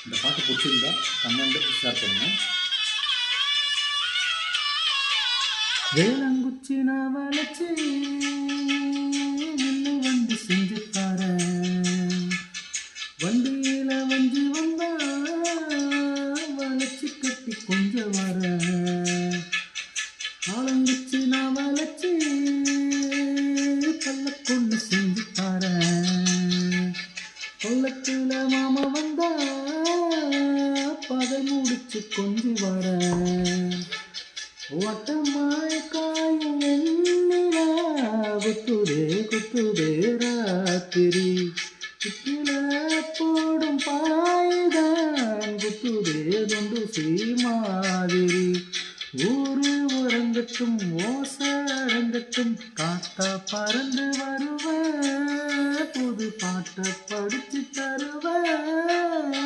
இந்த பாட்டு பிடிச்சிருந்தா கமெண்ட் ஷேர் பண்ணுங்கள். வேளாங்குச்சி நான் வளைச்சி நின்று வந்து செஞ்சு தரேன். வண்டியில வஞ்சி வந்தா வளைச்சி கட்டி கொஞ்சம் வர. ஆலங்குச்சி நான் வளைச்சி பல்லக்கொண்டு செஞ்சு தரேன். பல்லக்குல மாமா வந்தா பகல் முடிச்சு கொஞ்சம் வர. வட்டமாய் காயும் வெண்ணிலா குத்துதே குத்துதே ராத்திரி. குத்தில போடும் பாய்தான் குத்துதே துண்டு சீ மாதிரி. ஊரு உறங்கட்டும் ஓசை